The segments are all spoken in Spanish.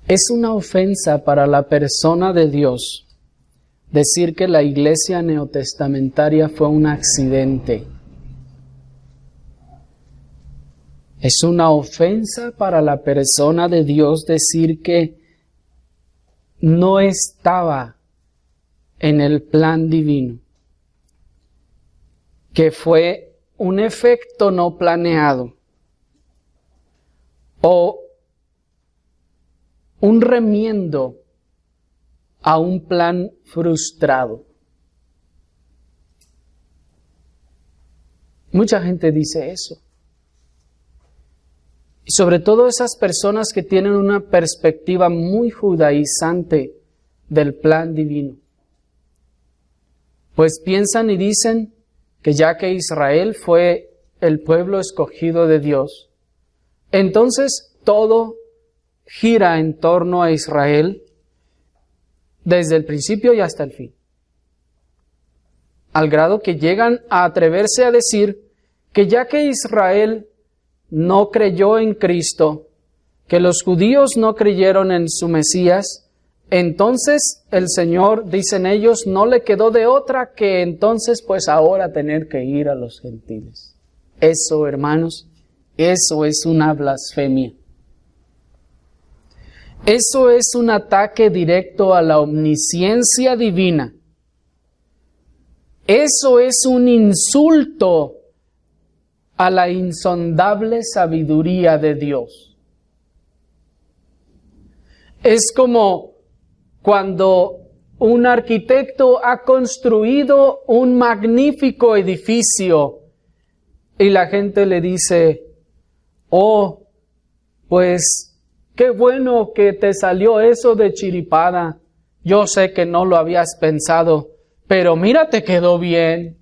Es una ofensa para la persona de Dios decir que la iglesia neotestamentaria fue un accidente. Es una ofensa para la persona de Dios decir que no estaba en el plan divino, que fue un efecto no planeado o un remiendo a un plan frustrado. Mucha gente dice eso. Y sobre todo esas personas que tienen una perspectiva muy judaizante del plan divino. Pues piensan y dicen que ya que Israel fue el pueblo escogido de Dios, entonces todo gira en torno a Israel desde el principio y hasta el fin. Al grado que llegan a atreverse a decir que ya que Israel no creyó en Cristo, que los judíos no creyeron en su Mesías, entonces el Señor, dicen ellos, no le quedó de otra que entonces pues ahora tener que ir a los gentiles. Eso, hermanos, eso es una blasfemia. Eso es un ataque directo a la omnisciencia divina. Eso es un insulto a la insondable sabiduría de Dios. Es como cuando un arquitecto ha construido un magnífico edificio y la gente le dice, oh, pues qué bueno que te salió eso de chiripada. Yo sé que no lo habías pensado, pero mira, te quedó bien.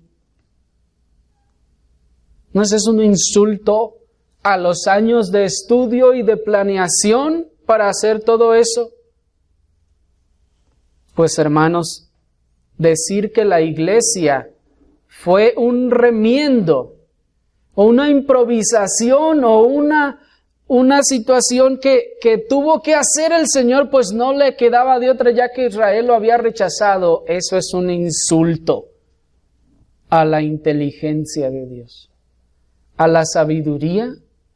¿No es un insulto a los años de estudio y de planeación para hacer todo eso? Pues hermanos, decir que la iglesia fue un remiendo o una improvisación o una situación que tuvo que hacer el Señor, pues no le quedaba de otra ya que Israel lo había rechazado, eso es un insulto a la inteligencia de Dios, a la sabiduría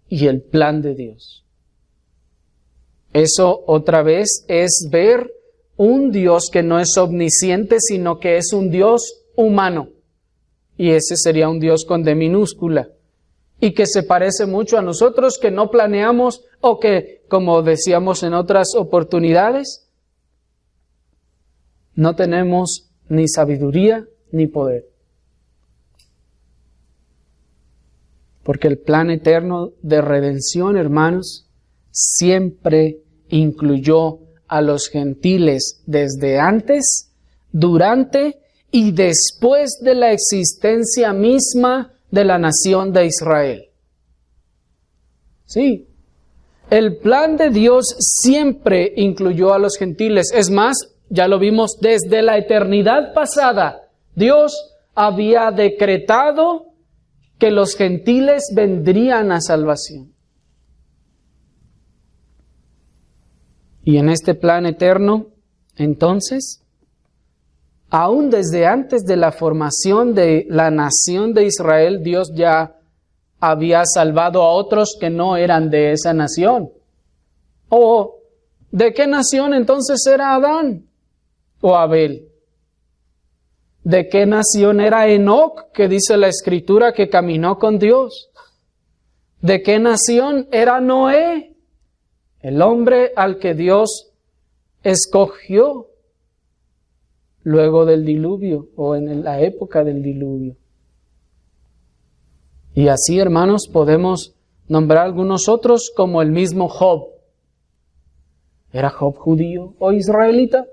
y el plan de Dios. Eso otra vez es ver un Dios que no es omnisciente, sino que es un Dios humano. Y ese sería un Dios con D minúscula. Y que se parece mucho a nosotros, que no planeamos o que, como decíamos en otras oportunidades, no tenemos ni sabiduría ni poder. Porque el plan eterno de redención, hermanos, siempre incluyó a los gentiles desde antes, durante y después de la existencia misma de la nación de Israel. Sí, el plan de Dios siempre incluyó a los gentiles. Es más, ya lo vimos desde la eternidad pasada. Dios había decretado que los gentiles vendrían a salvación. Y en este plan eterno, entonces, aún desde antes de la formación de la nación de Israel, Dios ya había salvado a otros que no eran de esa nación. ¿O de qué nación entonces era Adán o Abel? ¿De qué nación era Enoc, que dice la Escritura que caminó con Dios? ¿De qué nación era Noé, el hombre al que Dios escogió luego del diluvio o en la época del diluvio? Y así, hermanos, podemos nombrar algunos otros como el mismo Job. ¿Era Job judío o israelita?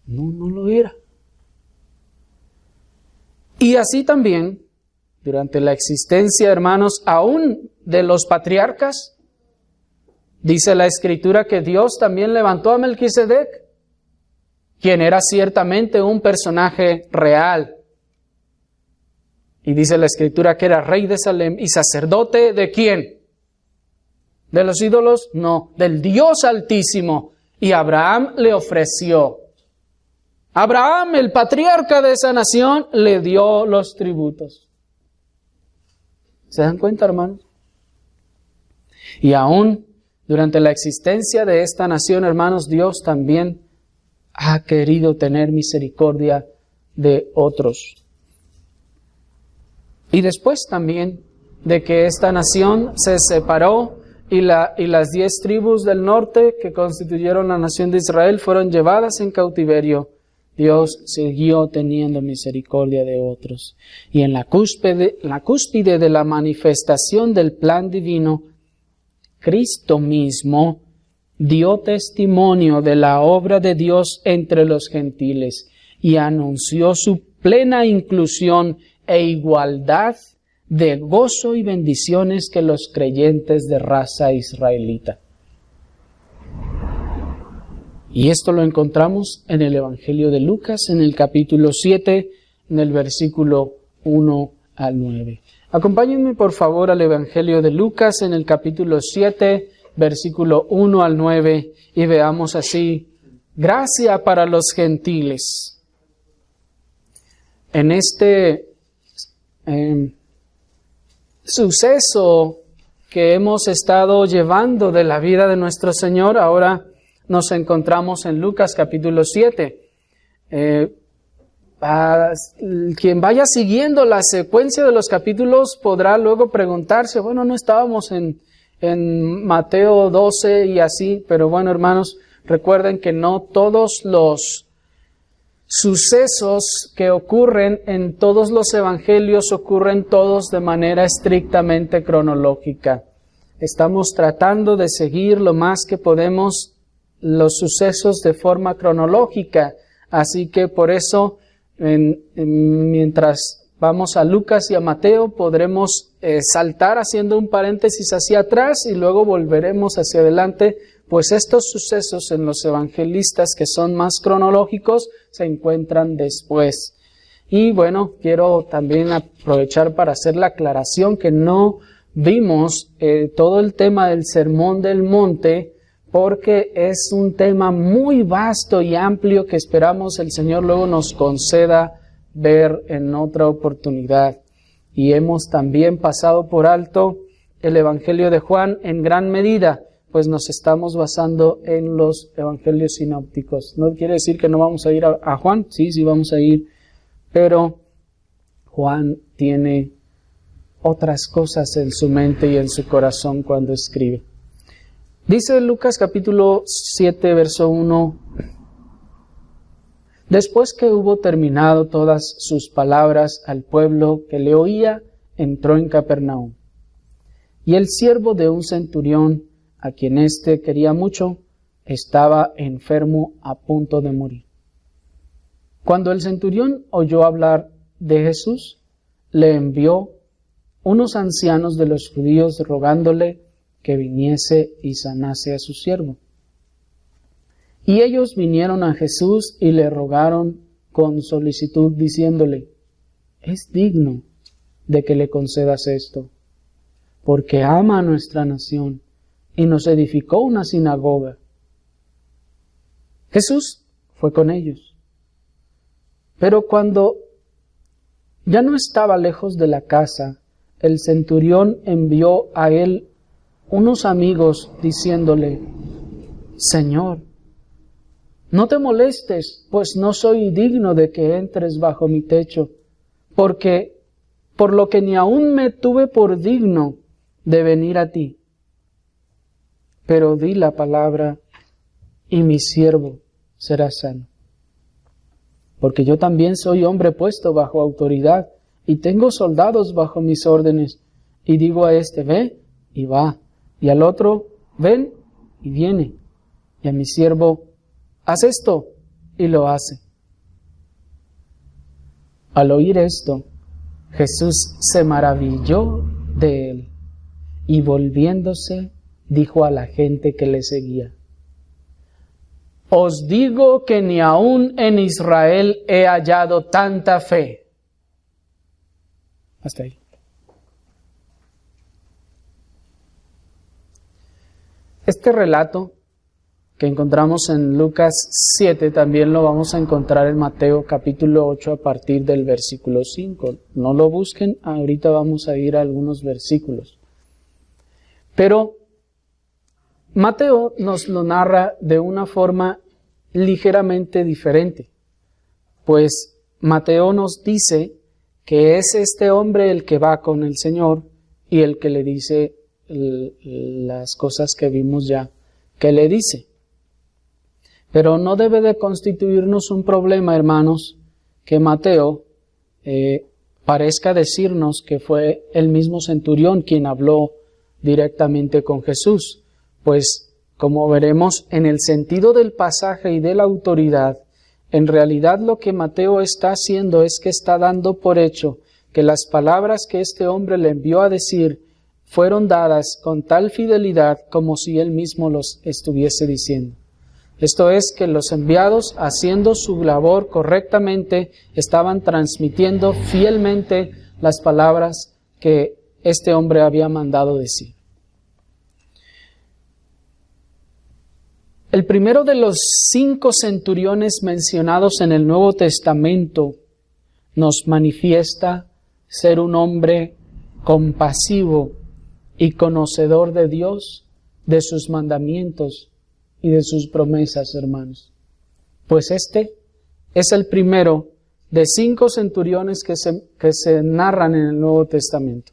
No, no lo era. Y así también, durante la existencia, hermanos, aún de los patriarcas, dice la Escritura que Dios también levantó a Melquisedec, quien era ciertamente un personaje real. Y dice la Escritura que era rey de Salem y sacerdote ¿de quién? ¿De los ídolos? No, del Dios Altísimo. Y Abraham le ofreció. Abraham, el patriarca de esa nación, le dio los tributos. ¿Se dan cuenta, hermanos? Y aún durante la existencia de esta nación, hermanos, Dios también ha querido tener misericordia de otros. Y después también de que esta nación se separó y las 10 tribus del norte que constituyeron la nación de Israel fueron llevadas en cautiverio, Dios siguió teniendo misericordia de otros. Y en la cúspide de la manifestación del plan divino, Cristo mismo dio testimonio de la obra de Dios entre los gentiles y anunció su plena inclusión e igualdad de gozo y bendiciones que los creyentes de raza israelita. Y esto lo encontramos en el Evangelio de Lucas, en el capítulo 7, en el versículo 1 al 9. Acompáñenme por favor al Evangelio de Lucas, en el capítulo 7, versículo 1 al 9, y veamos así: gracia para los gentiles. En este suceso que hemos estado llevando de la vida de nuestro Señor, ahora nos encontramos en Lucas capítulo 7. Quien vaya siguiendo la secuencia de los capítulos podrá luego preguntarse, bueno, no estábamos en Mateo 12 y así, pero bueno, hermanos, recuerden que no todos los sucesos que ocurren en todos los evangelios ocurren todos de manera estrictamente cronológica. Estamos tratando de seguir lo más que podemos los sucesos de forma cronológica, así que por eso mientras vamos a Lucas y a Mateo podremos saltar haciendo un paréntesis hacia atrás y luego volveremos hacia adelante, pues estos sucesos en los evangelistas que son más cronológicos se encuentran después. Y bueno, quiero también aprovechar para hacer la aclaración que no vimos todo el tema del Sermón del Monte, porque es un tema muy vasto y amplio que esperamos el Señor luego nos conceda ver en otra oportunidad. Y hemos también pasado por alto el Evangelio de Juan en gran medida, pues nos estamos basando en los Evangelios sinópticos. No quiere decir que no vamos a ir a Juan, sí vamos a ir, pero Juan tiene otras cosas en su mente y en su corazón cuando escribe. Dice Lucas capítulo 7, verso 1, después que hubo terminado todas sus palabras al pueblo que le oía, entró en Capernaum. Y el siervo de un centurión, a quien éste quería mucho, estaba enfermo a punto de morir. Cuando el centurión oyó hablar de Jesús, le envió unos ancianos de los judíos rogándole que viniese y sanase a su siervo. Y ellos vinieron a Jesús y le rogaron con solicitud, diciéndole, es digno de que le concedas esto, porque ama a nuestra nación y nos edificó una sinagoga. Jesús fue con ellos. Pero cuando ya no estaba lejos de la casa, el centurión envió a él unos amigos diciéndole, Señor, no te molestes, pues no soy digno de que entres bajo mi techo, porque por lo que ni aún me tuve por digno de venir a ti. Pero di la palabra y mi siervo será sano. Porque yo también soy hombre puesto bajo autoridad y tengo soldados bajo mis órdenes. Y digo a este, ve y va. Y al otro, ven y viene. Y a mi siervo, haz esto y lo hace. Al oír esto, Jesús se maravilló de él y volviéndose dijo a la gente que le seguía, os digo que ni aún en Israel he hallado tanta fe. Hasta ahí. Este relato que encontramos en Lucas 7 también lo vamos a encontrar en Mateo capítulo 8 a partir del versículo 5. No lo busquen, ahorita vamos a ir a algunos versículos. Pero Mateo nos lo narra de una forma ligeramente diferente, pues Mateo nos dice que es este hombre el que va con el Señor y el que le dice las cosas que vimos ya que le dice. Pero no debe de constituirnos un problema, hermanos, que Mateo parezca decirnos que fue el mismo centurión quien habló directamente con Jesús, pues como veremos en el sentido del pasaje y de la autoridad, en realidad lo que Mateo está haciendo es que está dando por hecho que las palabras que este hombre le envió a decir fueron dadas con tal fidelidad como si él mismo los estuviese diciendo. Esto es, que los enviados, haciendo su labor correctamente, estaban transmitiendo fielmente las palabras que este hombre había mandado decir. El primero de los 5 centuriones mencionados en el Nuevo Testamento nos manifiesta ser un hombre compasivo y conocedor de Dios, de sus mandamientos y de sus promesas, hermanos. Pues este es el primero de 5 centuriones que se narran en el Nuevo Testamento,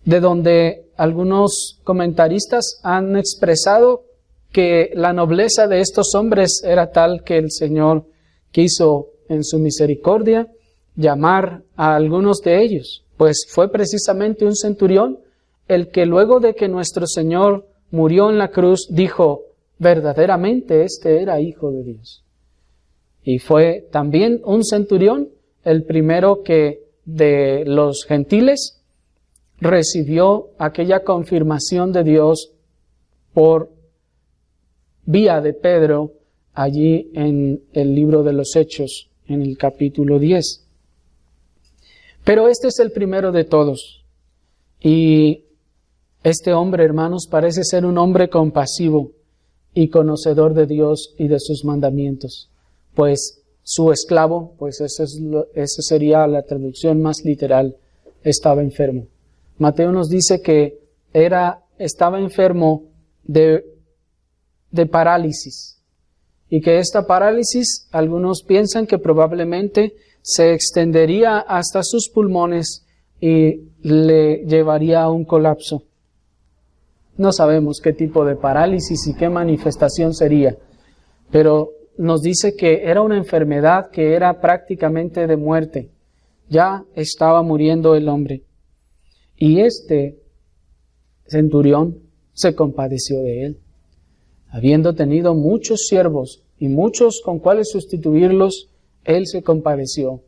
de donde algunos comentaristas han expresado que la nobleza de estos hombres era tal que el Señor quiso en su misericordia llamar a algunos de ellos, pues fue precisamente un centurión el que luego de que nuestro Señor murió en la cruz dijo, verdaderamente este era Hijo de Dios. Y fue también un centurión el primero que de los gentiles recibió aquella confirmación de Dios por vía de Pedro, allí en el libro de los Hechos, en el capítulo 10. Pero este es el primero de todos. Y este hombre, hermanos, parece ser un hombre compasivo y conocedor de Dios y de sus mandamientos. Pues su esclavo, pues esa sería la traducción más literal, estaba enfermo. Mateo nos dice que estaba enfermo de parálisis, y que esta parálisis, algunos piensan que probablemente se extendería hasta sus pulmones y le llevaría a un colapso. No sabemos qué tipo de parálisis y qué manifestación sería, pero nos dice que era una enfermedad que era prácticamente de muerte. Ya estaba muriendo el hombre. Y este centurión se compadeció de él. Habiendo tenido muchos siervos y muchos con cuales sustituirlos, él se compadeció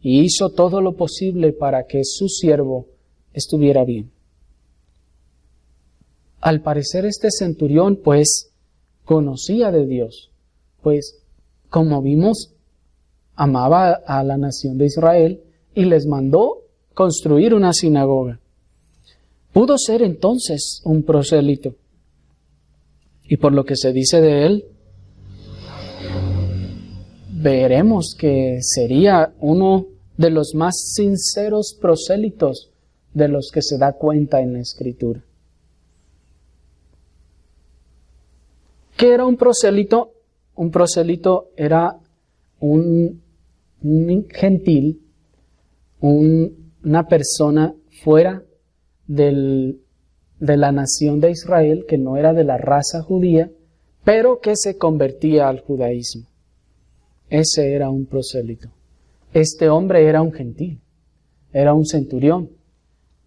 y hizo todo lo posible para que su siervo estuviera bien. Al parecer este centurión, pues, conocía de Dios, pues, como vimos, amaba a la nación de Israel y les mandó construir una sinagoga. Pudo ser entonces un prosélito. Y por lo que se dice de él, veremos que sería uno de los más sinceros prosélitos de los que se da cuenta en la Escritura. ¿Qué era un prosélito? Un prosélito era un gentil, una persona fuera de la nación de Israel, que no era de la raza judía, pero que se convertía al judaísmo. Ese era un prosélito. Este hombre era un gentil, era un centurión,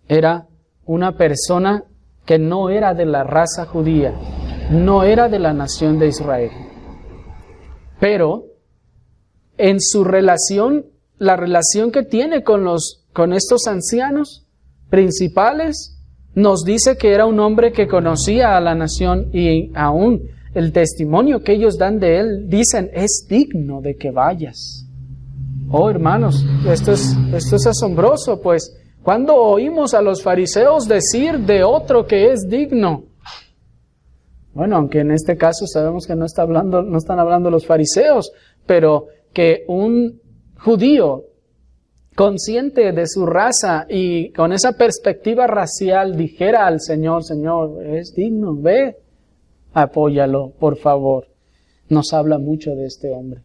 era una persona que no era de la raza judía, no era de la nación de Israel. Pero en su relación, la relación que tiene con estos ancianos principales, nos dice que era un hombre que conocía a la nación, y aún el testimonio que ellos dan de él, dicen, es digno de que vayas. Oh, hermanos, esto es asombroso, pues, ¿cuándo oímos a los fariseos decir de otro que es digno? Bueno, aunque en este caso sabemos que no están hablando los fariseos, pero que un judío consciente de su raza y con esa perspectiva racial dijera al Señor, Señor, es digno, ve, apóyalo, por favor. Nos habla mucho de este hombre.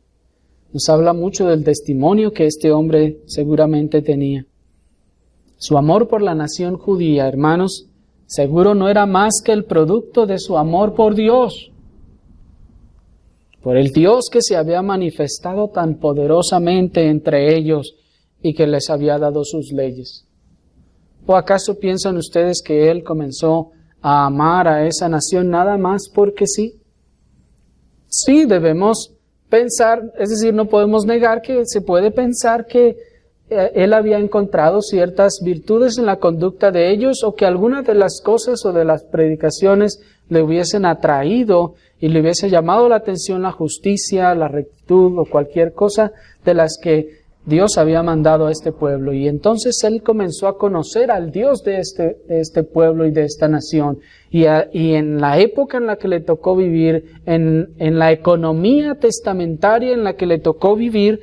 Nos habla mucho del testimonio que este hombre seguramente tenía. Su amor por la nación judía, hermanos, seguro no era más que el producto de su amor por Dios, por el Dios que se había manifestado tan poderosamente entre ellos y que les había dado sus leyes. ¿O acaso piensan ustedes que Él comenzó a amar a esa nación nada más porque sí? Sí, debemos pensar, es decir, no podemos negar que se puede pensar que Él había encontrado ciertas virtudes en la conducta de ellos o que algunas de las cosas o de las predicaciones le hubiesen atraído y le hubiese llamado la atención la justicia, la rectitud o cualquier cosa de las que Dios había mandado a este pueblo. Y entonces Él comenzó a conocer al Dios de este pueblo y de esta nación. Y en la época en la que le tocó vivir, en la economía testamentaria en la que le tocó vivir,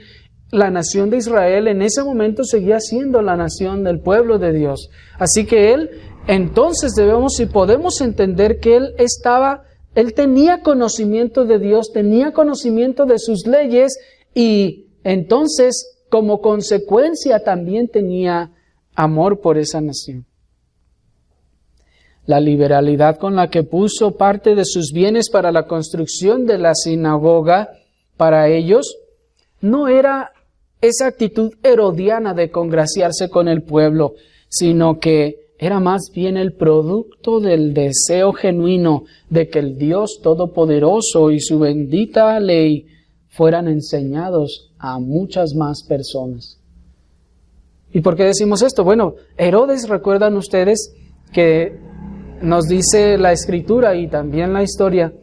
la nación de Israel en ese momento seguía siendo la nación del pueblo de Dios. Así que entonces debemos y podemos entender que Él tenía conocimiento de Dios, tenía conocimiento de sus leyes y entonces como consecuencia también tenía amor por esa nación. La liberalidad con la que puso parte de sus bienes para la construcción de la sinagoga para ellos no era esa actitud herodiana de congraciarse con el pueblo, sino que era más bien el producto del deseo genuino de que el Dios Todopoderoso y su bendita ley fueran enseñados a muchas más personas. ¿Y por qué decimos esto? Bueno, Herodes, recuerdan ustedes que nos dice la Escritura y también la historia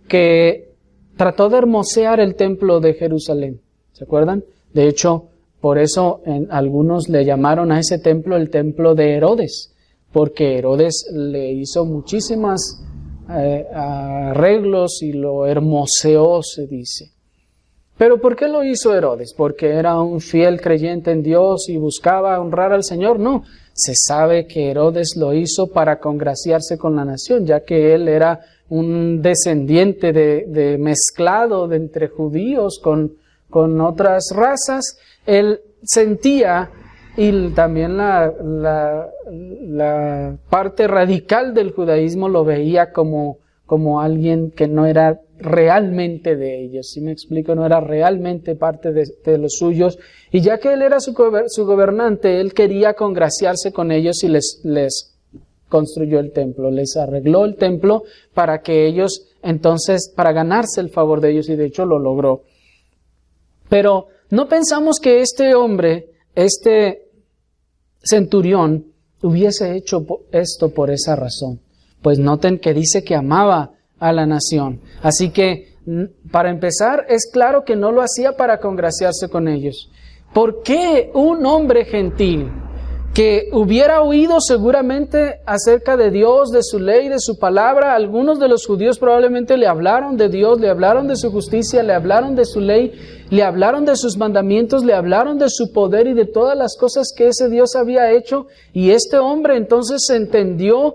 que trató de hermosear el templo de Jerusalén. ¿Se acuerdan? De hecho, por eso algunos le llamaron a ese templo el templo de Herodes, porque Herodes le hizo muchísimas arreglos y lo hermoseó, se dice. ¿Pero por qué lo hizo Herodes? ¿Porque era un fiel creyente en Dios y buscaba honrar al Señor? No, se sabe que Herodes lo hizo para congraciarse con la nación, ya que él era un descendiente de mezclado de entre judíos con otras razas. Él sentía, y también la parte radical del judaísmo lo veía como alguien que no era realmente de ellos. ¿Sí me explico? No era realmente parte de los suyos. Y ya que él era su gobernante, él quería congraciarse con ellos y les construyó el templo, les arregló el templo para que ellos, entonces, para ganarse el favor de ellos, y de hecho lo logró. Pero no pensamos que este hombre, este centurión, hubiese hecho esto por esa razón. Pues noten que dice que amaba a la nación. Así que, para empezar, es claro que no lo hacía para congraciarse con ellos. ¿Por qué un hombre gentil que hubiera oído seguramente acerca de Dios, de su ley, de su palabra? Algunos de los judíos probablemente le hablaron de Dios, le hablaron de su justicia, le hablaron de su ley, le hablaron de sus mandamientos, le hablaron de su poder y de todas las cosas que ese Dios había hecho. Y este hombre entonces entendió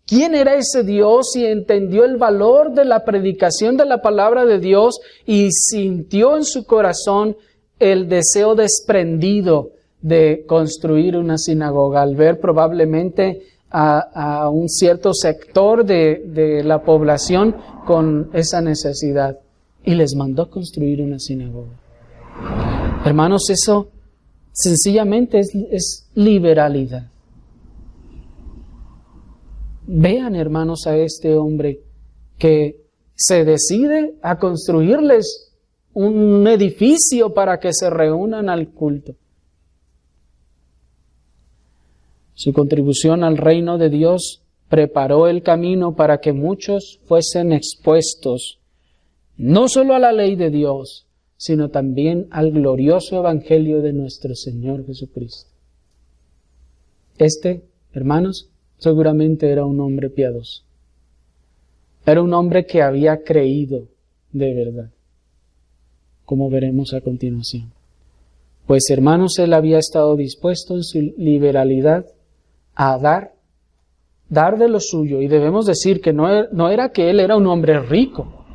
quién era ese Dios y entendió el valor de la predicación de la palabra de Dios y sintió en su corazón el deseo desprendido de construir una sinagoga, al ver probablemente a un cierto sector de la población con esa necesidad, y les mandó construir una sinagoga. Hermanos, eso sencillamente es liberalidad. Vean, hermanos, a este hombre que se decide a construirles un edificio para que se reúnan al culto. Su contribución al reino de Dios preparó el camino para que muchos fuesen expuestos no solo a la ley de Dios, sino también al glorioso evangelio de nuestro Señor Jesucristo. Hermanos, seguramente era un hombre piadoso. Era un hombre que había creído de verdad, como veremos a continuación. Pues hermanos, él había estado dispuesto en su liberalidad a dar de lo suyo. Y debemos decir que no era que él era un hombre rico,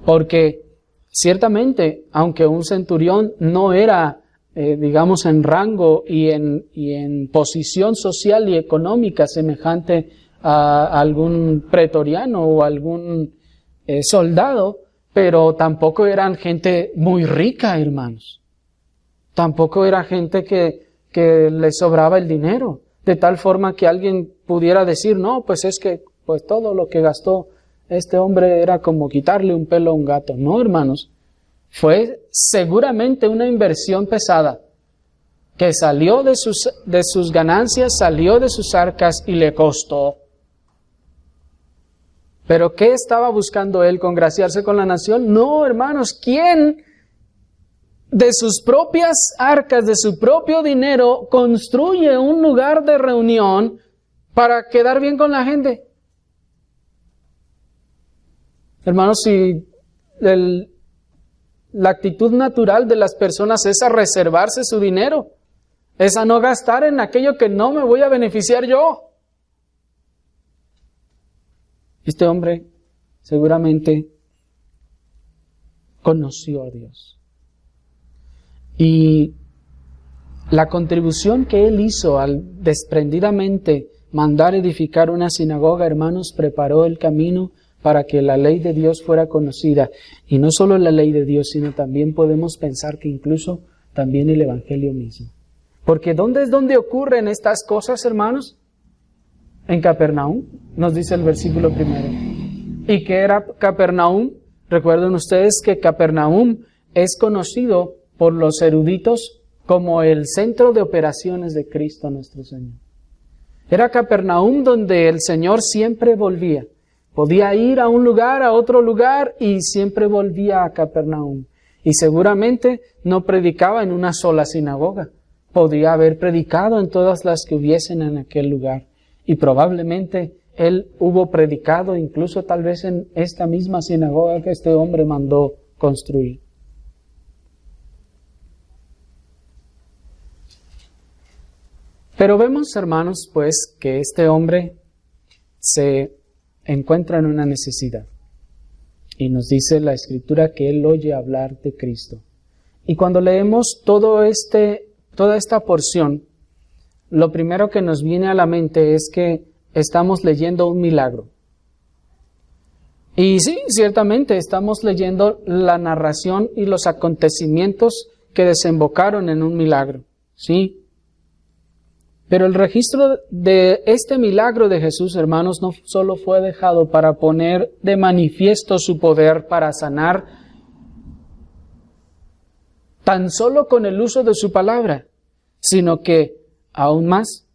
porque ciertamente, aunque un centurión no era, digamos, en rango y en posición social y económica semejante a algún pretoriano o algún soldado, pero tampoco eran gente muy rica, hermanos. Tampoco era gente que le sobraba el dinero, de tal forma que alguien pudiera decir, no, pues es que pues todo lo que gastó este hombre era como quitarle un pelo a un gato. No, hermanos, fue seguramente una inversión pesada que salió de sus ganancias, salió de sus arcas y le costó. ¿Pero qué estaba buscando él? ¿Congraciarse con la nación? No, hermanos, ¿quién de sus propias arcas, de su propio dinero, construye un lugar de reunión para quedar bien con la gente? Hermanos, si la actitud natural de las personas es a reservarse su dinero, es a no gastar en aquello que no me voy a beneficiar yo. Este hombre seguramente conoció a Dios. Y la contribución que él hizo al desprendidamente mandar edificar una sinagoga, hermanos, preparó el camino para que la ley de Dios fuera conocida. Y no solo la ley de Dios, sino también podemos pensar que incluso también el Evangelio mismo. Porque ¿dónde es donde ocurren estas cosas, hermanos? En Capernaum, nos dice el versículo 1. ¿Y qué era Capernaum? Recuerden ustedes que Capernaum es conocido por los eruditos como el centro de operaciones de Cristo nuestro Señor. Era Capernaum donde el Señor siempre volvía. Podía ir a un lugar, a otro lugar, y siempre volvía a Capernaum. Y seguramente no predicaba en una sola sinagoga. Podía haber predicado en todas las que hubiesen en aquel lugar. Y probablemente él hubo predicado incluso tal vez en esta misma sinagoga que este hombre mandó construir. Pero vemos, hermanos, pues, que este hombre se encuentra en una necesidad. Y nos dice la Escritura que él oye hablar de Cristo. Y cuando leemos toda esta porción, lo primero que nos viene a la mente es que estamos leyendo un milagro. Y sí, ciertamente estamos leyendo la narración y los acontecimientos que desembocaron en un milagro. Sí. Pero el registro de este milagro de Jesús, hermanos, no solo fue dejado para poner de manifiesto su poder para sanar tan solo con el uso de su palabra, sino que aún más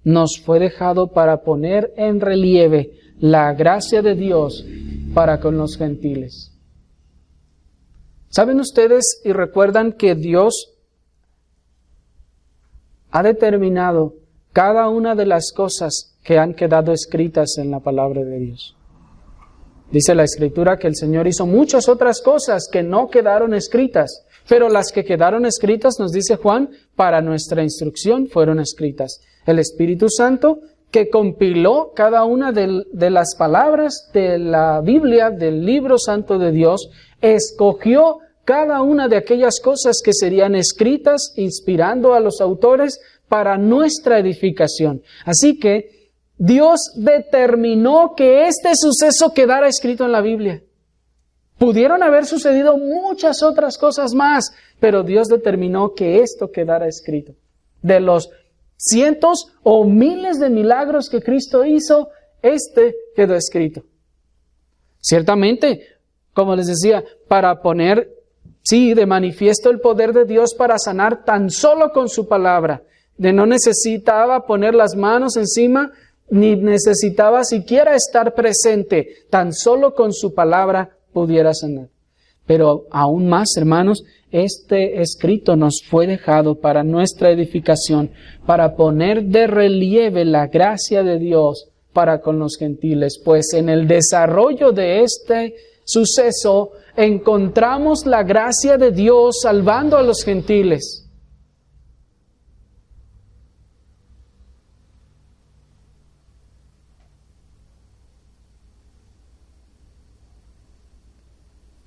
nos fue dejado para poner en relieve la gracia de Dios para con los gentiles. ¿Saben ustedes y recuerdan que Dios ha determinado cada una de las cosas que han quedado escritas en la palabra de Dios? Dice la Escritura que el Señor hizo muchas otras cosas que no quedaron escritas, pero las que quedaron escritas, nos dice Juan, para nuestra instrucción fueron escritas. El Espíritu Santo que compiló cada una de las palabras de la Biblia, del libro santo de Dios, escogió cada una de aquellas cosas que serían escritas, inspirando a los autores para nuestra edificación. Así que Dios determinó que este suceso quedara escrito en la Biblia. Pudieron haber sucedido muchas otras cosas más, pero Dios determinó que esto quedara escrito. De los cientos o miles de milagros que Cristo hizo, este quedó escrito. Ciertamente, como les decía, para poner de manifiesto el poder de Dios para sanar tan solo con su palabra. No necesitaba poner las manos encima, ni necesitaba siquiera estar presente. Tan solo con su palabra pudiera sanar. Pero aún más, hermanos, este escrito nos fue dejado para nuestra edificación, para poner de relieve la gracia de Dios para con los gentiles, pues en el desarrollo de este suceso encontramos la gracia de Dios salvando a los gentiles.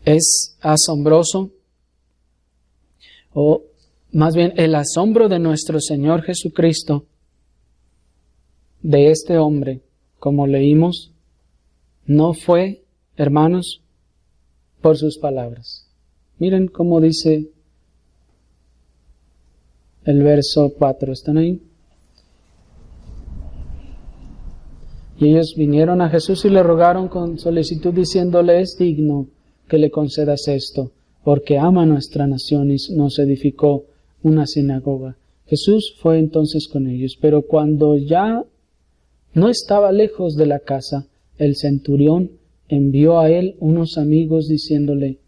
Es asombroso, o más bien el asombro de nuestro Señor Jesucristo, de este hombre, como leímos, no fue, hermanos, por sus palabras. Miren cómo dice el verso 4, ¿están ahí? Y ellos vinieron a Jesús y le rogaron con solicitud, diciéndole: es digno que le concedas esto, porque ama nuestra nación y nos edificó una sinagoga. Jesús fue entonces con ellos, pero cuando ya no estaba lejos de la casa, el centurión envió a él unos amigos diciéndole: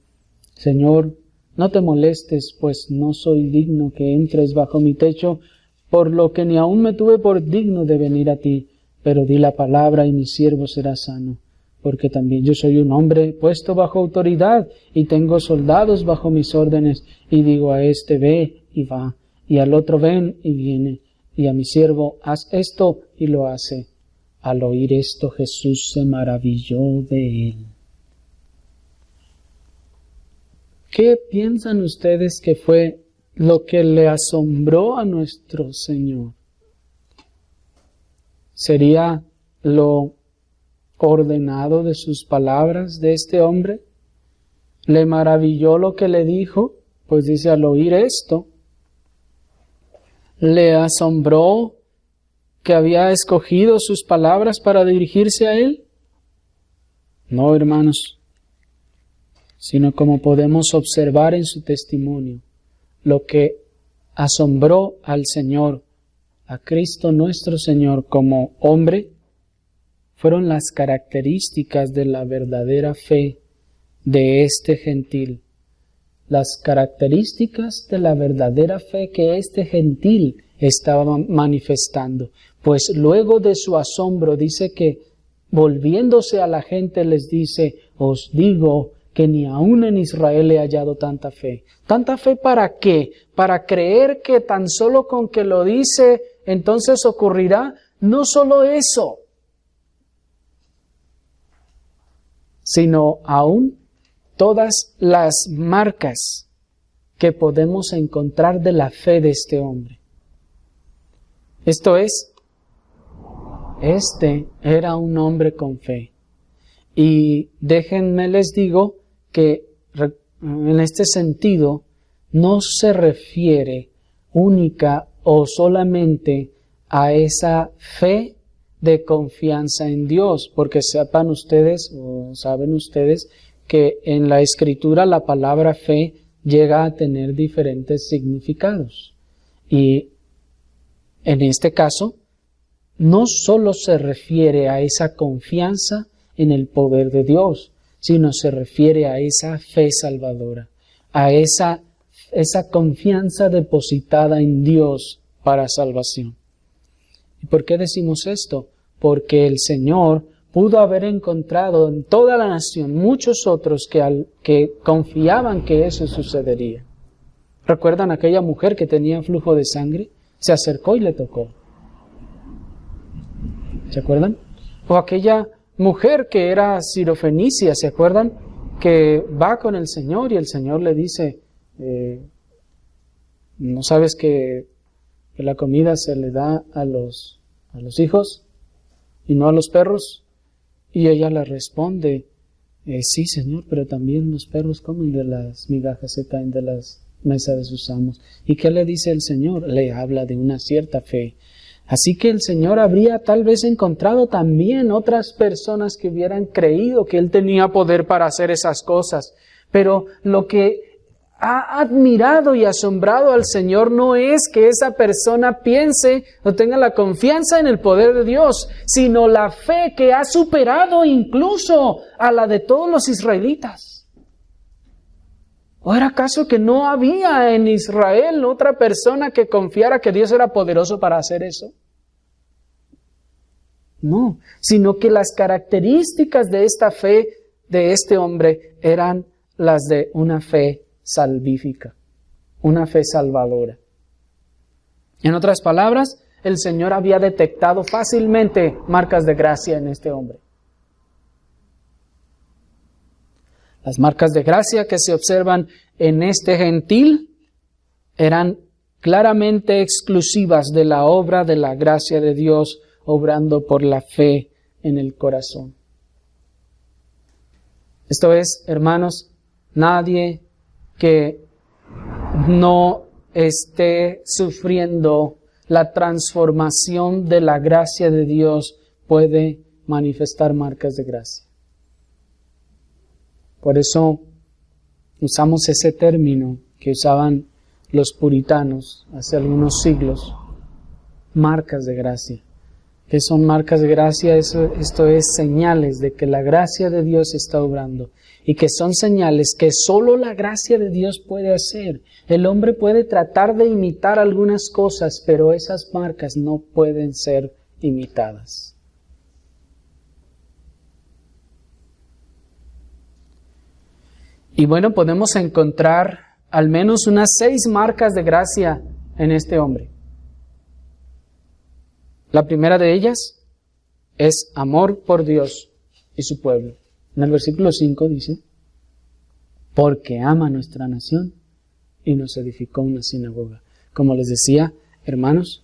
Señor, no te molestes, pues no soy digno que entres bajo mi techo, por lo que ni aun me tuve por digno de venir a ti, pero di la palabra y mi siervo será sano. Porque también yo soy un hombre puesto bajo autoridad y tengo soldados bajo mis órdenes, y digo a este: ve y va, y al otro: ven y viene, y a mi siervo: haz esto, y lo hace. Al oír esto, Jesús se maravilló de él. ¿Qué piensan ustedes que fue lo que le asombró a nuestro Señor? ¿Sería lo ordenado de sus palabras de este hombre? ¿Le maravilló lo que le dijo? Pues dice: al oír esto, ¿le asombró que había escogido sus palabras para dirigirse a él? No, hermanos, sino como podemos observar en su testimonio, lo que asombró al Señor, a Cristo nuestro Señor como hombre, fueron las características de la verdadera fe de este gentil. Las características de la verdadera fe que este gentil estaba manifestando. Pues luego de su asombro dice que, volviéndose a la gente, les dice: os digo que ni aun en Israel he hallado tanta fe. ¿Tanta fe para qué? ¿Para creer que tan solo con que lo dice entonces ocurrirá? No solo eso, sino aún todas las marcas que podemos encontrar de la fe de este hombre. Esto es, este era un hombre con fe. Y déjenme les digo que en este sentido no se refiere única o solamente a esa fe de confianza en Dios, porque sepan ustedes, o saben ustedes, que en la Escritura la palabra fe llega a tener diferentes significados. Y en este caso, no solo se refiere a esa confianza en el poder de Dios, sino se refiere a esa fe salvadora, a esa confianza depositada en Dios para salvación. ¿Y por qué decimos esto? Porque el Señor pudo haber encontrado en toda la nación muchos otros que confiaban que eso sucedería. ¿Recuerdan aquella mujer que tenía flujo de sangre? Se acercó y le tocó. ¿Se acuerdan? O aquella mujer que era sirofenicia, ¿se acuerdan? Que va con el Señor y el Señor le dice: ¿no sabes que la comida se le da a los hijos y no a los perros? Y ella le responde: sí, Señor, pero también los perros comen de las migajas que caen de las mesas de sus amos. ¿Y qué le dice el Señor? Le habla de una cierta fe. Así que el Señor habría tal vez encontrado también otras personas que hubieran creído que Él tenía poder para hacer esas cosas. Pero lo que ha admirado y asombrado al Señor no es que esa persona piense o tenga la confianza en el poder de Dios, sino la fe que ha superado incluso a la de todos los israelitas. ¿O era acaso que no había en Israel otra persona que confiara que Dios era poderoso para hacer eso? No, sino que las características de esta fe de este hombre eran las de una fe salvífica, una fe salvadora. En otras palabras, el Señor había detectado fácilmente marcas de gracia en este hombre. Las marcas de gracia que se observan en este gentil eran claramente exclusivas de la obra de la gracia de Dios, obrando por la fe en el corazón. Esto es, hermanos, nadie que no esté sufriendo la transformación de la gracia de Dios puede manifestar marcas de gracia. Por eso usamos ese término que usaban los puritanos hace algunos siglos, marcas de gracia. ¿Qué son marcas de gracia? Esto es señales de que la gracia de Dios está obrando y que son señales que solo la gracia de Dios puede hacer. El hombre puede tratar de imitar algunas cosas, pero esas marcas no pueden ser imitadas. Y bueno, podemos encontrar al menos unas 6 marcas de gracia en este hombre. La primera de ellas es amor por Dios y su pueblo. En el versículo 5 dice, porque ama nuestra nación y nos edificó una sinagoga. Como les decía, hermanos,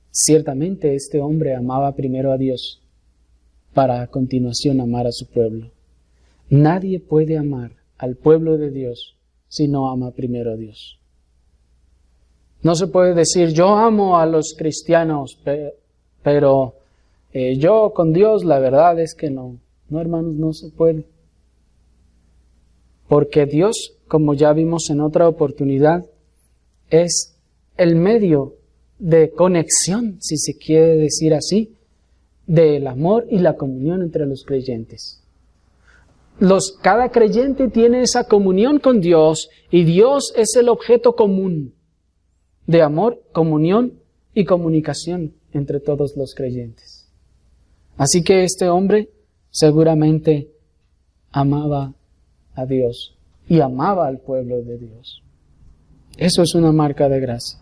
ciertamente este hombre amaba primero a Dios para a continuación amar a su pueblo. Nadie puede amar al pueblo de Dios si no ama primero a Dios. No se puede decir, yo amo a los cristianos, pero yo con Dios la verdad es que no. No, hermanos, no se puede. Porque Dios, como ya vimos en otra oportunidad, es el medio de conexión, si se quiere decir así, del amor y la comunión entre los creyentes. Cada creyente tiene esa comunión con Dios y Dios es el objeto común de amor, comunión y comunicación entre todos los creyentes. Así que este hombre seguramente amaba a Dios y amaba al pueblo de Dios. Eso es una marca de gracia.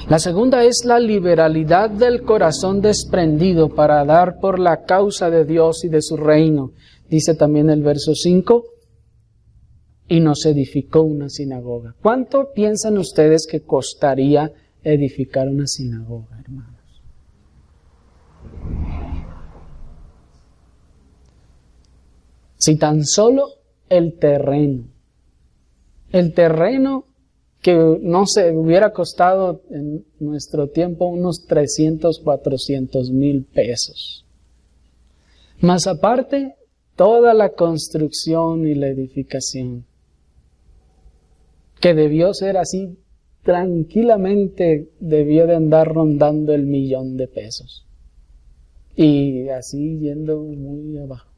La segunda es la liberalidad del corazón desprendido para dar por la causa de Dios y de su reino. Dice también el verso 5, y nos edificó una sinagoga. ¿Cuánto piensan ustedes que costaría edificar una sinagoga, hermanos? Si tan solo el terreno que no se hubiera costado en nuestro tiempo unos 300, 400 mil pesos. Más aparte, toda la construcción y la edificación, que debió ser así, tranquilamente debió de andar rondando el 1,000,000 de pesos. Y así yendo muy abajo.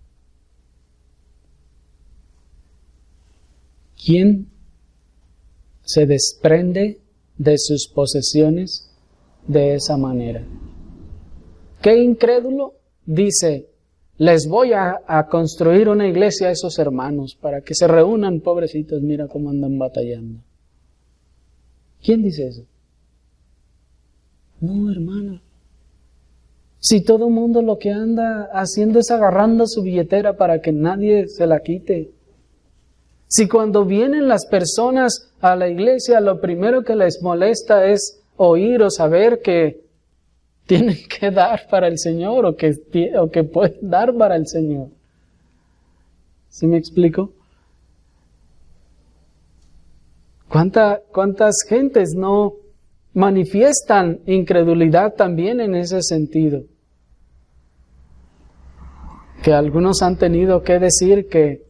¿Quién se desprende de sus posesiones de esa manera? ¿Qué incrédulo dice, les voy a construir una iglesia a esos hermanos para que se reúnan, pobrecitos, mira cómo andan batallando? ¿Quién dice eso? No, hermano. Si todo el mundo lo que anda haciendo es agarrando su billetera para que nadie se la quite. Si cuando vienen las personas a la iglesia, lo primero que les molesta es oír o saber que tienen que dar para el Señor o que pueden dar para el Señor. ¿Sí me explico? ¿Cuántas gentes no manifiestan incredulidad también en ese sentido? Que algunos han tenido que decir que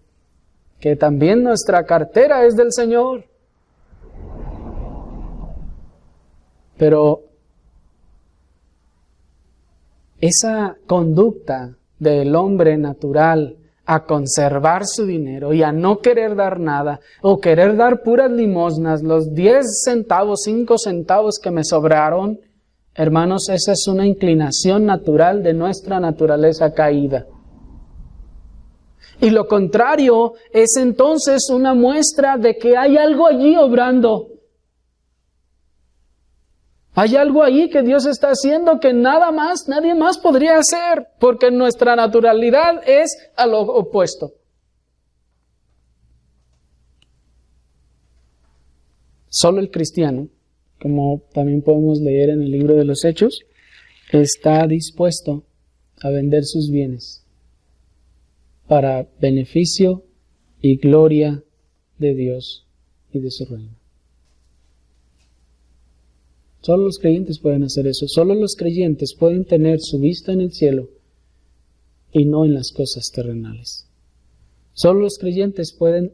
también nuestra cartera es del Señor. Pero esa conducta del hombre natural a conservar su dinero y a no querer dar nada o querer dar puras limosnas, los 10 centavos, 5 centavos que me sobraron, hermanos, esa es una inclinación natural de nuestra naturaleza caída. Y lo contrario es entonces una muestra de que hay algo allí obrando. Hay algo ahí que Dios está haciendo que nadie más podría hacer, porque nuestra naturalidad es a lo opuesto. Solo el cristiano, como también podemos leer en el libro de los Hechos, está dispuesto a vender sus bienes para beneficio y gloria de Dios y de su reino. Solo los creyentes pueden hacer eso. Solo los creyentes pueden tener su vista en el cielo y no en las cosas terrenales. Solo los creyentes pueden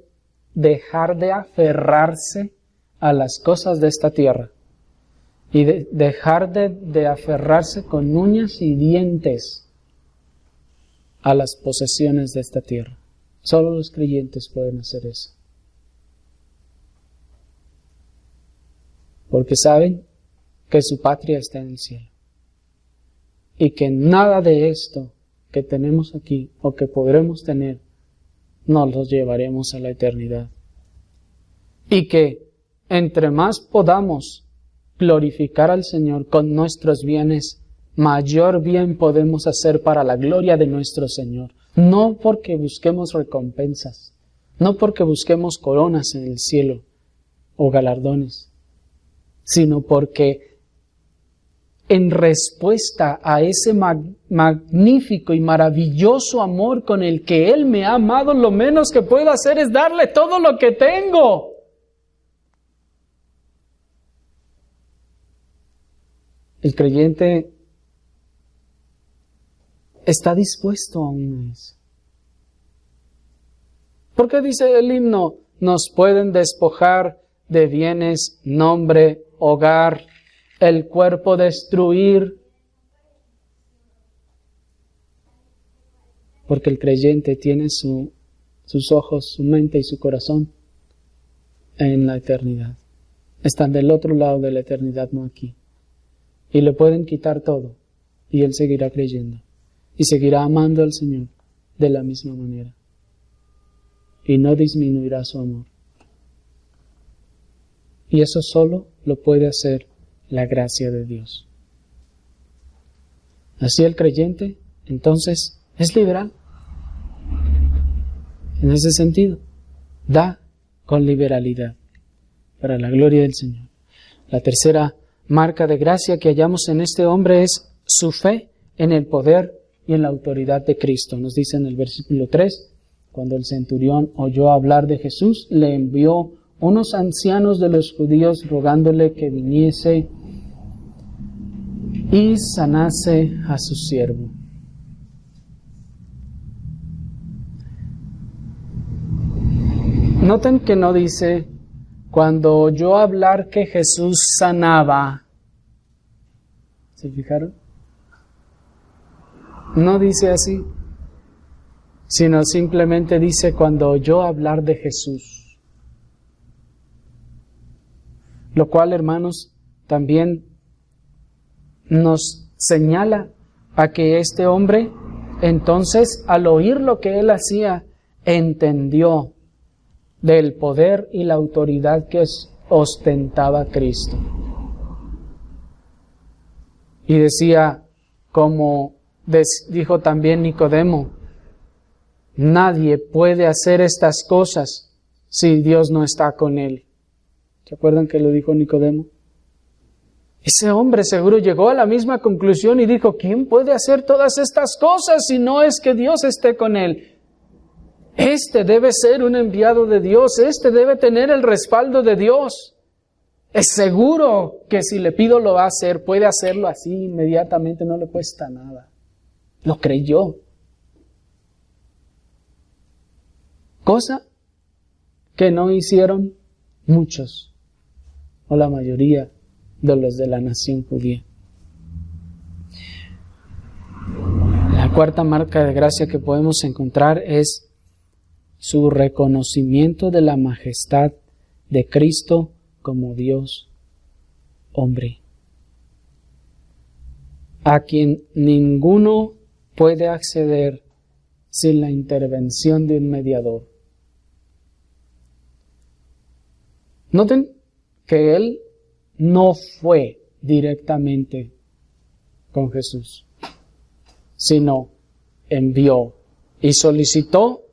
dejar de aferrarse a las cosas de esta tierra y dejar de aferrarse con uñas y dientes a las posesiones de esta tierra. Solo los creyentes pueden hacer eso. Porque saben que su patria está en el cielo. Y que nada de esto que tenemos aquí o que podremos tener nos los llevaremos a la eternidad. Y que entre más podamos glorificar al Señor con nuestros bienes, mayor bien podemos hacer para la gloria de nuestro Señor. No porque busquemos recompensas, no porque busquemos coronas en el cielo o galardones, sino porque en respuesta a ese magnífico y maravilloso amor con el que Él me ha amado, lo menos que puedo hacer es darle todo lo que tengo. El creyente está dispuesto aún a eso. ¿Por qué dice el himno? Nos pueden despojar de bienes, nombre, hogar, el cuerpo destruir. Porque el creyente tiene sus ojos, su mente y su corazón en la eternidad. Están del otro lado de la eternidad, no aquí. Y le pueden quitar todo y él seguirá creyendo y seguirá amando al Señor de la misma manera y no disminuirá su amor. Y eso solo lo puede hacer la gracia de Dios. Así el creyente entonces es liberal. En ese sentido, da con liberalidad para la gloria del Señor. La tercera marca de gracia que hallamos en este hombre es su fe en el poder y en la autoridad de Cristo. Nos dice en el versículo 3, cuando el centurión oyó hablar de Jesús, le envió unos ancianos de los judíos rogándole que viniese y sanase a su siervo. Noten que no dice, cuando oyó hablar que Jesús sanaba. ¿Se fijaron? No dice así, sino simplemente dice cuando oyó hablar de Jesús. Lo cual, hermanos, también nos señala a que este hombre, entonces, al oír lo que él hacía, entendió del poder y la autoridad que ostentaba Cristo. Y decía, como dijo también Nicodemo, nadie puede hacer estas cosas si Dios no está con él. ¿Se acuerdan que lo dijo Nicodemo? Ese hombre seguro llegó a la misma conclusión y dijo, ¿quién puede hacer todas estas cosas si no es que Dios esté con él? Este debe ser un enviado de Dios, este debe tener el respaldo de Dios. Es seguro que si le pido lo va a hacer, puede hacerlo así inmediatamente, no le cuesta nada. Lo creyó. Cosa que no hicieron muchos, o la mayoría de los de la nación judía. La cuarta marca de gracia que podemos encontrar es su reconocimiento de la majestad de Cristo como Dios hombre. a quien ninguno puede acceder sin la intervención de un mediador. Noten que Él no fue directamente con Jesús, sino envió y solicitó.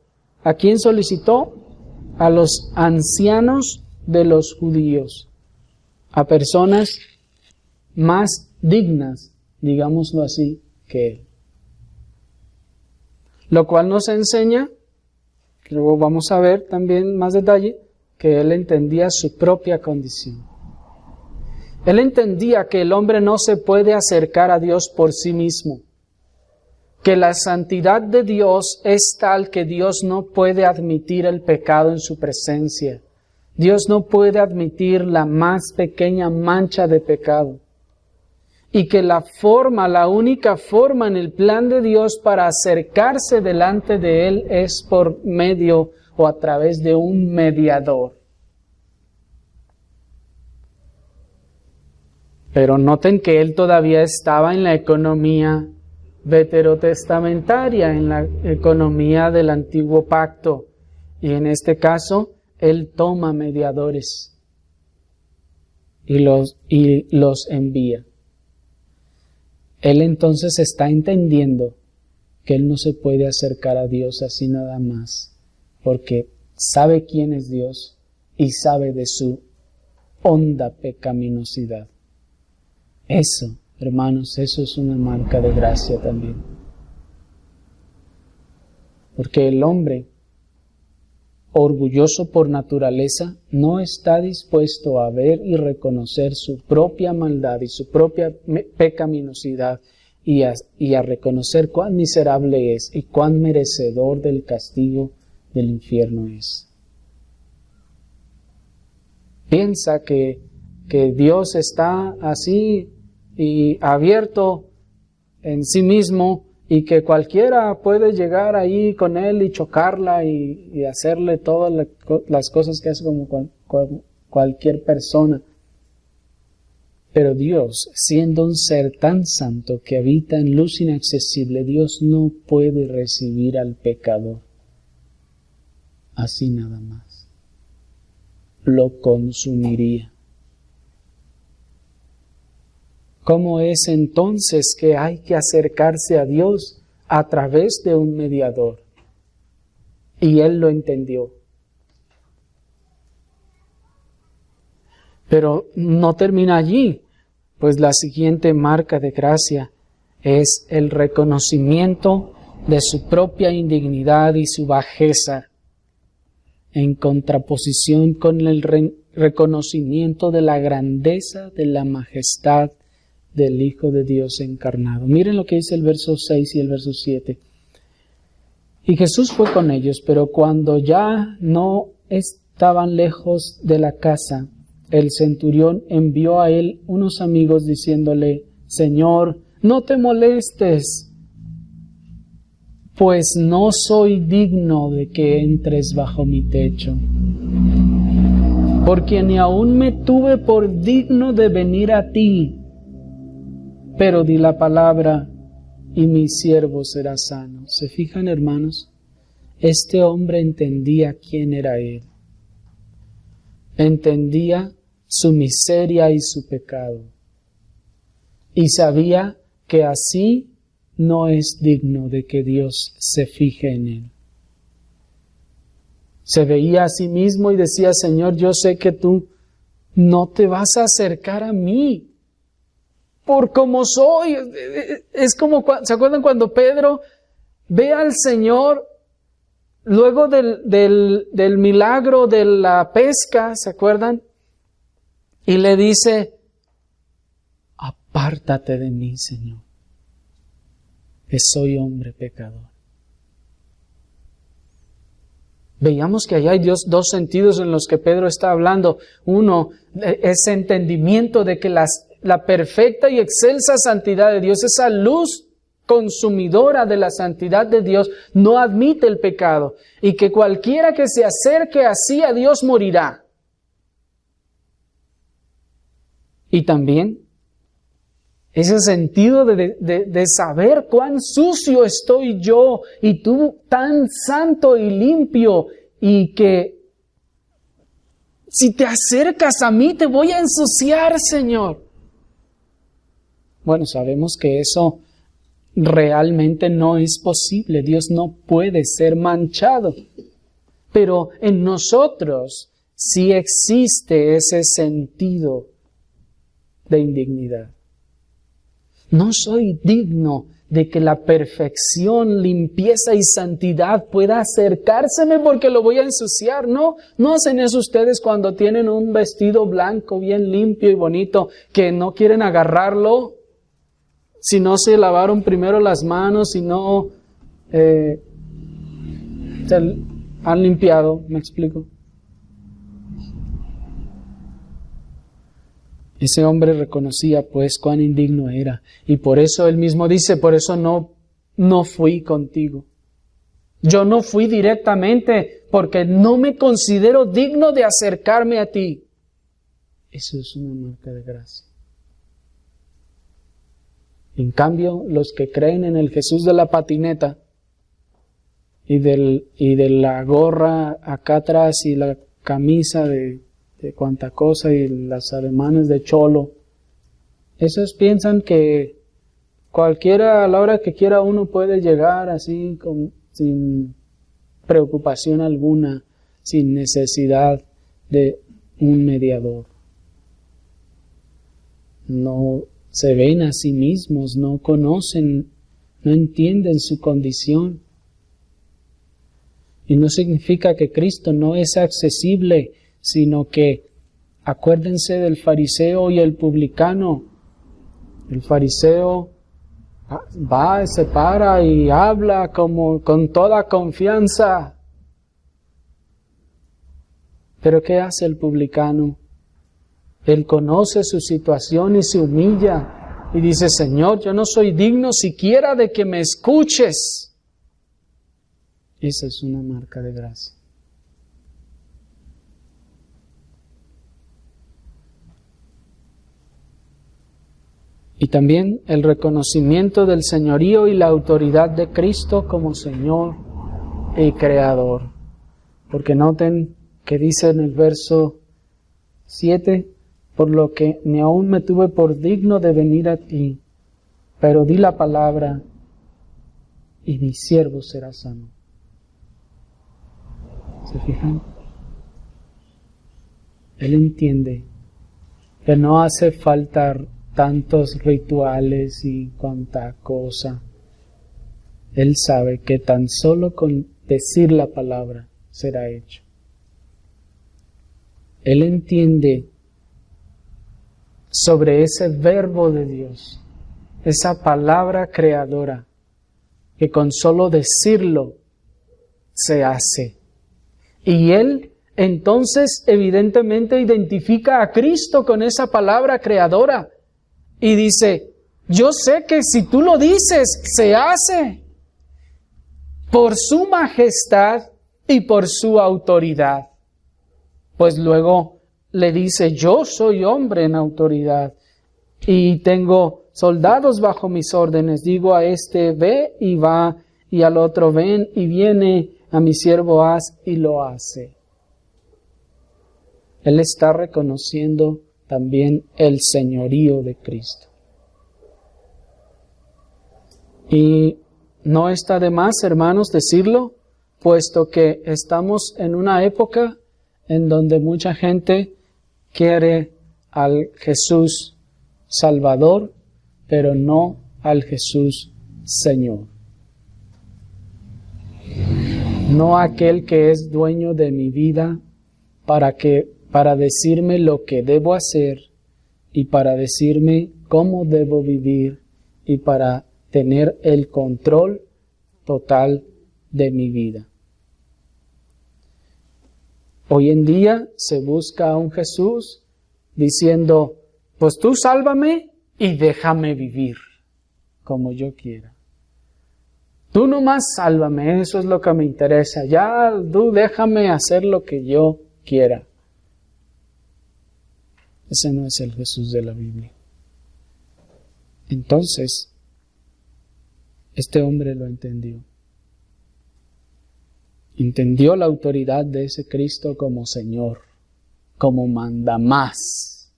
¿A quién solicitó? A los ancianos de los judíos, a personas más dignas, digámoslo así, que Él. Lo cual nos enseña, luego vamos a ver también más detalle, que Él entendía su propia condición. Él entendía que el hombre no se puede acercar a Dios por sí mismo, que la santidad de Dios es tal que Dios no puede admitir el pecado en su presencia. Dios no puede admitir la más pequeña mancha de pecado. Y que la única forma en el plan de Dios para acercarse delante de Él es por medio o a través de un mediador. Pero noten que Él todavía estaba en la economía veterotestamentaria, en la economía del antiguo pacto. Y en este caso, Él toma mediadores y los envía. Él entonces está entendiendo que Él no se puede acercar a Dios así nada más, porque sabe quién es Dios y sabe de su honda pecaminosidad. Eso, hermanos, eso es una marca de gracia también. Porque el hombre, orgulloso por naturaleza, no está dispuesto a ver y reconocer su propia maldad y su propia pecaminosidad y a reconocer cuán miserable es y cuán merecedor del castigo del infierno es. Piensa que Dios está así y abierto en sí mismo y que cualquiera puede llegar ahí con Él y chocarla y hacerle todas las cosas que hace como cualquier persona. Pero Dios, siendo un ser tan santo que habita en luz inaccesible, Dios no puede recibir al pecador así nada más. Lo consumiría. ¿Cómo es entonces que hay que acercarse a Dios? A través de un mediador. Y Él lo entendió. Pero no termina allí, pues la siguiente marca de gracia es el reconocimiento de su propia indignidad y su bajeza, en contraposición con el reconocimiento de la grandeza, de la majestad del Hijo de Dios encarnado. Miren lo que dice el verso 6 y el verso 7. Y Jesús fue con ellos, pero cuando ya no estaban lejos de la casa, el centurión envió a él unos amigos diciéndole: Señor, no te molestes, pues no soy digno de que entres bajo mi techo, porque ni aun me tuve por digno de venir a ti, pero di la palabra y mi siervo será sano. ¿Se fijan, hermanos? Este hombre entendía quién era él. Entendía su miseria y su pecado. Y sabía que así no es digno de que Dios se fije en él. Se veía a sí mismo y decía: Señor, yo sé que tú no te vas a acercar a mí por como soy. Es como, ¿se acuerdan cuando Pedro ve al Señor luego del milagro de la pesca? ¿Se acuerdan? Y le dice: apártate de mí, Señor, que soy hombre pecador. Veíamos que allá hay dos sentidos en los que Pedro está hablando. Uno, ese entendimiento de que la perfecta y excelsa santidad de Dios, esa luz consumidora de la santidad de Dios, no admite el pecado, y que cualquiera que se acerque así a Dios morirá. Y también Ese sentido de saber cuán sucio estoy yo y tú tan santo y limpio, y que si te acercas a mí te voy a ensuciar, Señor. Bueno, sabemos que eso realmente no es posible. Dios no puede ser manchado. Pero en nosotros sí existe ese sentido de indignidad. No soy digno de que la perfección, limpieza y santidad pueda acercárseme porque lo voy a ensuciar. No hacen eso ustedes cuando tienen un vestido blanco bien limpio y bonito, que no quieren agarrarlo si no se lavaron primero las manos, si no se han limpiado. ¿Me explico? Ese hombre reconocía pues cuán indigno era, y por eso él mismo dice, por eso no fui contigo. Yo no fui directamente porque no me considero digno de acercarme a ti. Eso es una marca de gracia. En cambio, los que creen en el Jesús de la patineta y de la gorra acá atrás y la camisa de cuanta cosa y las ademanes de cholo, esos piensan que cualquiera a la hora que quiera uno puede llegar así sin preocupación alguna, sin necesidad de un mediador. No se ven a sí mismos, no conocen, no entienden su condición. Y no significa que Cristo no es accesible, sino que acuérdense del fariseo y el publicano. El fariseo va, se para y habla con toda confianza. Pero ¿qué hace el publicano? Él conoce su situación y se humilla y dice, Señor, yo no soy digno siquiera de que me escuches. Esa es una marca de gracia. Y también el reconocimiento del señorío y la autoridad de Cristo como Señor y Creador. Porque noten que dice en el verso 7, por lo que ni aún me tuve por digno de venir a ti, pero di la palabra y mi siervo será sano. ¿Se fijan? Él entiende que no hace falta tantos rituales y cuanta cosa. Él sabe que tan solo con decir la palabra será hecho. Él entiende sobre ese verbo de Dios, esa palabra creadora, que con solo decirlo se hace. Y Él entonces evidentemente identifica a Cristo con esa palabra creadora. Y dice, yo sé que si tú lo dices, se hace por su majestad y por su autoridad. Pues luego le dice, yo soy hombre en autoridad y tengo soldados bajo mis órdenes. Digo a este, ve y va, y al otro, ven y viene, a mi siervo haz y lo hace. Él está reconociendo también el señorío de Cristo. Y no está de más, hermanos, decirlo, puesto que estamos en una época en donde mucha gente quiere al Jesús Salvador, pero no al Jesús Señor. No aquel que es dueño de mi vida para decirme lo que debo hacer y para decirme cómo debo vivir y para tener el control total de mi vida. Hoy en día se busca a un Jesús diciendo, pues tú sálvame y déjame vivir como yo quiera. Tú nomás sálvame, eso es lo que me interesa. Ya tú déjame hacer lo que yo quiera. Ese no es el Jesús de la Biblia. Entonces, este hombre lo entendió. Entendió la autoridad de ese Cristo como Señor, como mandamás.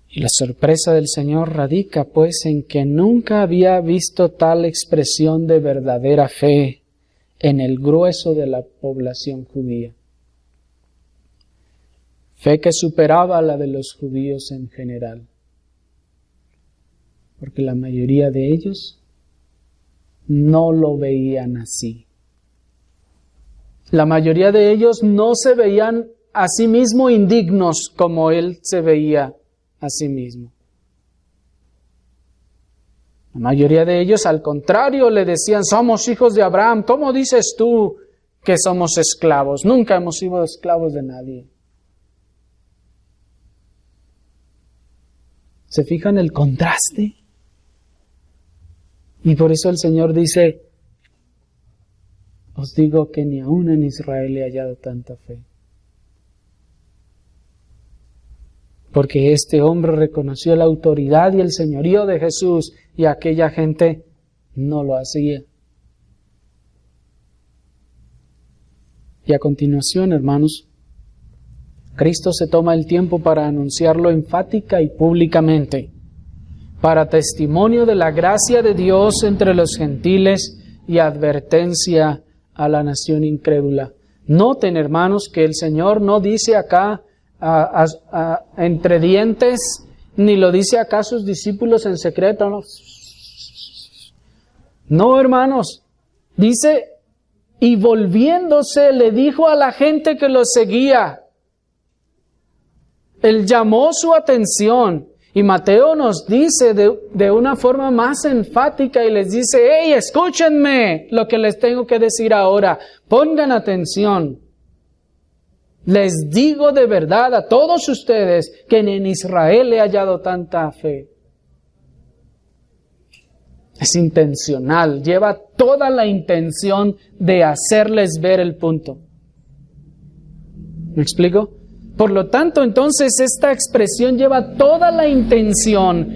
Y la sorpresa del Señor radica pues en que nunca había visto tal expresión de verdadera fe en el grueso de la población judía. Fe que superaba la de los judíos en general. Porque la mayoría de ellos no lo veían así. La mayoría de ellos no se veían a sí mismos indignos como él se veía a sí mismo. La mayoría de ellos, al contrario, le decían: somos hijos de Abraham. ¿Cómo dices tú que somos esclavos? Nunca hemos sido esclavos de nadie. ¿Se fijan el contraste? Y por eso el Señor dice: os digo que ni aún en Israel he hallado tanta fe. Porque este hombre reconoció la autoridad y el señorío de Jesús y aquella gente no lo hacía. Y a continuación, hermanos, Cristo se toma el tiempo para anunciarlo enfática y públicamente, para testimonio de la gracia de Dios entre los gentiles y advertencia a la nación incrédula. Noten, hermanos, que el Señor no dice acá entre dientes, ni lo dice acá a sus discípulos en secreto. No, hermanos, dice: y volviéndose le dijo a la gente que lo seguía. Él llamó su atención. Y Mateo nos dice de una forma más enfática y les dice: hey, escúchenme lo que les tengo que decir ahora. Pongan atención. Les digo de verdad a todos ustedes que en Israel he hallado tanta fe. Es intencional, lleva toda la intención de hacerles ver el punto. ¿Me explico? Por lo tanto, entonces, esta expresión lleva toda la intención,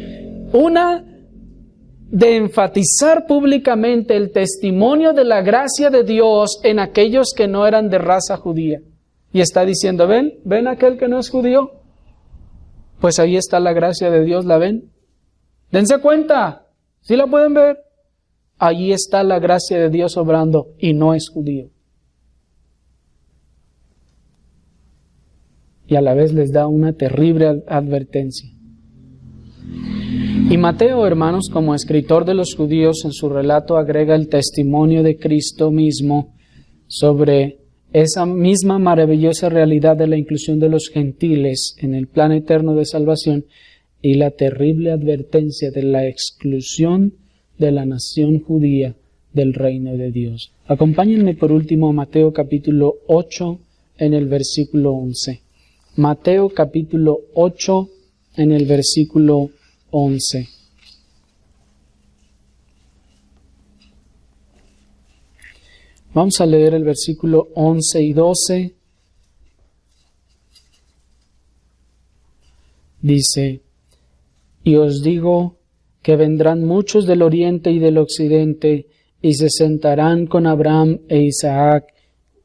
una, de enfatizar públicamente el testimonio de la gracia de Dios en aquellos que no eran de raza judía. Y está diciendo: ¿ven aquel que no es judío? Pues ahí está la gracia de Dios, ¿la ven? Dense cuenta, ¿sí la pueden ver? Allí está la gracia de Dios obrando y no es judío. Y a la vez les da una terrible advertencia. Y Mateo, hermanos, como escritor de los judíos, en su relato agrega el testimonio de Cristo mismo sobre esa misma maravillosa realidad de la inclusión de los gentiles en el plan eterno de salvación y la terrible advertencia de la exclusión de la nación judía del reino de Dios. Acompáñenme por último a Mateo capítulo 8 en el versículo 11. Mateo capítulo 8 en el versículo 11. Vamos a leer el versículo 11 y 12. Dice: y os digo que vendrán muchos del oriente y del occidente y se sentarán con Abraham e Isaac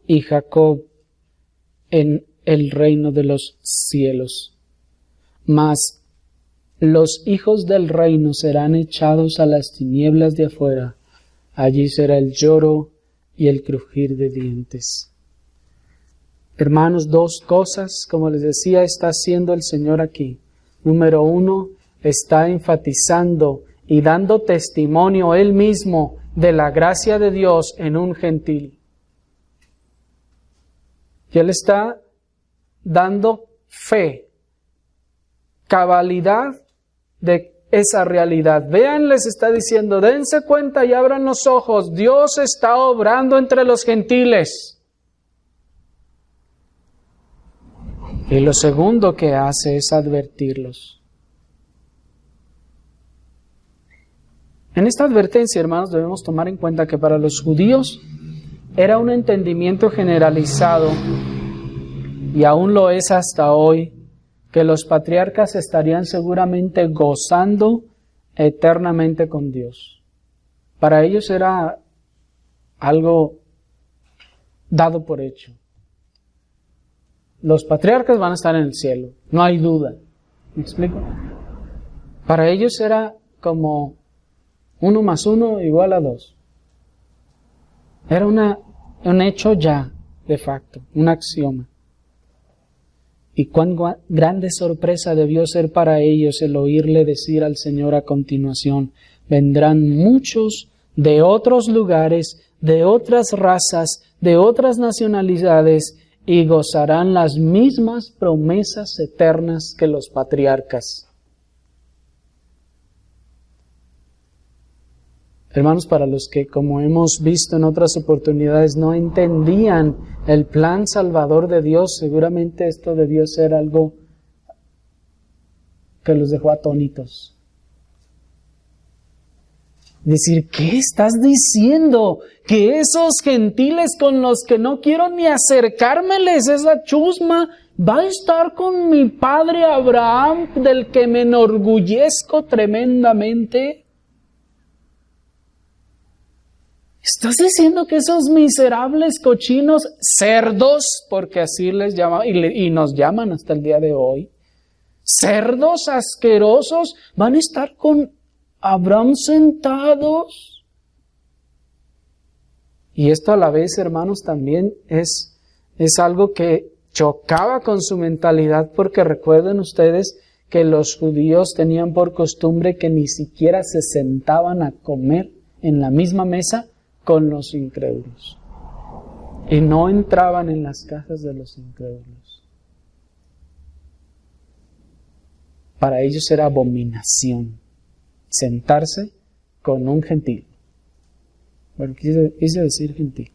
y Jacob en el reino de los cielos. Mas los hijos del reino serán echados a las tinieblas de afuera. Allí será el lloro y el crujir de dientes. Hermanos, dos cosas, como les decía, está haciendo el Señor aquí. Número uno, está enfatizando y dando testimonio Él mismo de la gracia de Dios en un gentil. Y Él está dando fe, cabalidad de esa realidad. Vean, les está diciendo: dense cuenta y abran los ojos, Dios está obrando entre los gentiles. Y lo segundo que hace es advertirlos. En esta advertencia, hermanos, debemos tomar en cuenta que para los judíos era un entendimiento generalizado y aún lo es hasta hoy, que los patriarcas estarían seguramente gozando eternamente con Dios. Para ellos era algo dado por hecho. Los patriarcas van a estar en el cielo, no hay duda. ¿Me explico? Para ellos era como 1 más 1 igual a 2. Era un hecho ya, de facto, un axioma. Y cuán grande sorpresa debió ser para ellos el oírle decir al Señor a continuación: vendrán muchos de otros lugares, de otras razas, de otras nacionalidades, y gozarán las mismas promesas eternas que los patriarcas. Hermanos, para los que, como hemos visto en otras oportunidades, no entendían el plan salvador de Dios, seguramente esto debió ser algo que los dejó atónitos. Decir, ¿qué estás diciendo? Que esos gentiles con los que no quiero ni acercármeles, esa chusma, va a estar con mi padre Abraham, del que me enorgullezco tremendamente. ¿Estás diciendo que esos miserables cochinos, cerdos, porque así les llaman y nos llaman hasta el día de hoy, cerdos asquerosos, van a estar con Abraham sentados? Y esto a la vez, hermanos, también es algo que chocaba con su mentalidad, porque recuerden ustedes que los judíos tenían por costumbre que ni siquiera se sentaban a comer en la misma mesa con los incrédulos. Y no entraban en las casas de los incrédulos. Para ellos era abominación sentarse con un gentil. Bueno, quise decir gentil.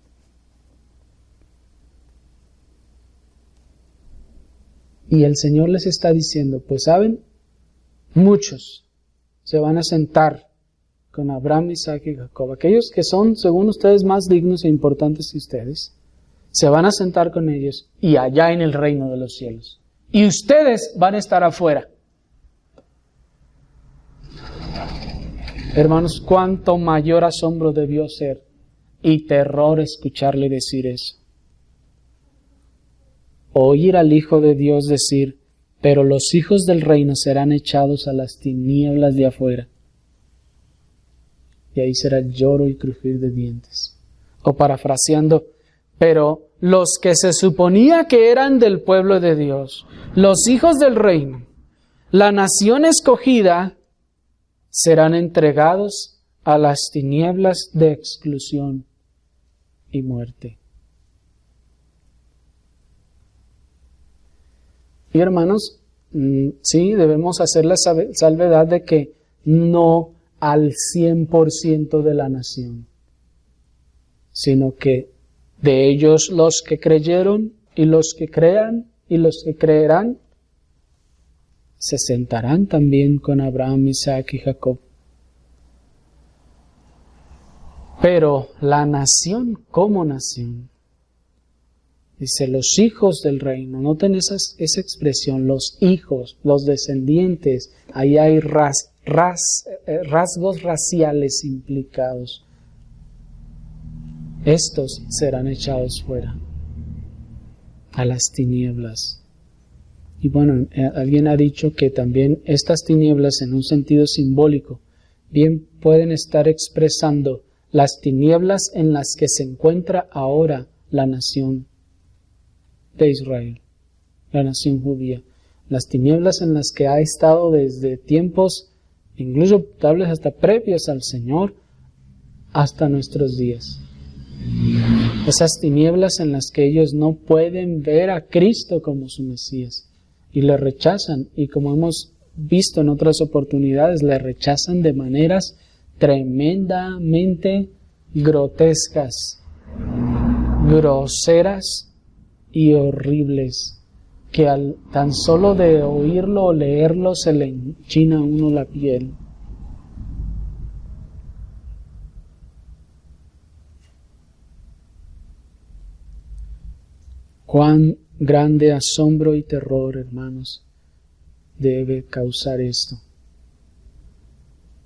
Y el Señor les está diciendo, pues saben, muchos se van a sentar con Abraham, Isaac y Jacob. Aquellos que son, según ustedes, más dignos e importantes que ustedes, se van a sentar con ellos y allá en el reino de los cielos. Y ustedes van a estar afuera. Hermanos, cuánto mayor asombro debió ser y terror escucharle decir eso. Oír al Hijo de Dios decir, pero los hijos del reino serán echados a las tinieblas de afuera. Y ahí será lloro y crujir de dientes. O parafraseando, pero los que se suponía que eran del pueblo de Dios, los hijos del reino, la nación escogida, serán entregados a las tinieblas de exclusión y muerte. Y hermanos, sí, debemos hacer la salvedad de que no al 100% de la nación, sino que de ellos los que creyeron y los que crean y los que creerán se sentarán también con Abraham, Isaac y Jacob. Pero la nación como nación, dice los hijos del reino, noten esa expresión, los hijos, los descendientes, ahí hay rasgos raciales implicados. Estos serán echados fuera, a las tinieblas. Y bueno, alguien ha dicho que también estas tinieblas, en un sentido simbólico, bien pueden estar expresando las tinieblas en las que se encuentra ahora la nación de Israel, la nación judía. Las tinieblas en las que ha estado desde tiempos, incluso tal vez hasta previos al Señor, hasta nuestros días. Esas tinieblas en las que ellos no pueden ver a Cristo como su Mesías y le rechazan, y como hemos visto en otras oportunidades, le rechazan de maneras tremendamente grotescas, groseras y horribles, que al tan solo de oírlo o leerlo se le enchina a uno la piel. Cuán grande asombro y terror, hermanos, debe causar esto.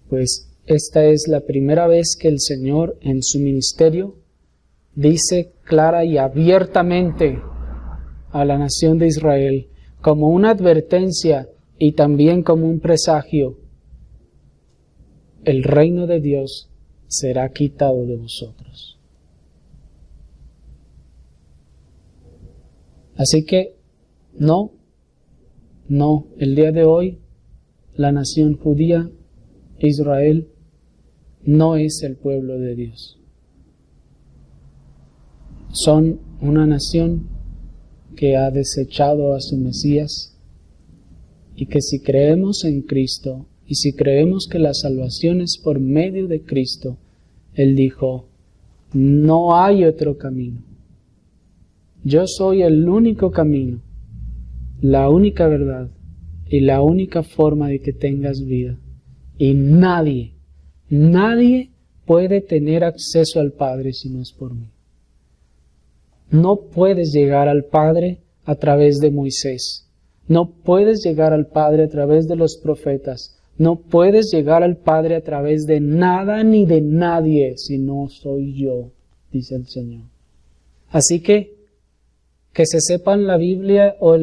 Pues esta es la primera vez que el Señor en su ministerio dice clara y abiertamente a la nación de Israel, como una advertencia y también como un presagio: el reino de Dios será quitado de vosotros. Así que no, el día de hoy la nación judía, Israel, no es el pueblo de Dios. Son una nación que ha desechado a su Mesías, y que si creemos en Cristo y si creemos que la salvación es por medio de Cristo, Él dijo: no hay otro camino. Yo soy el único camino, la única verdad y la única forma de que tengas vida. Y nadie puede tener acceso al Padre si no es por mí. No puedes llegar al Padre a través de Moisés. No puedes llegar al Padre a través de los profetas. No puedes llegar al Padre a través de nada ni de nadie si no soy yo, dice el Señor. Así que se sepan la Biblia o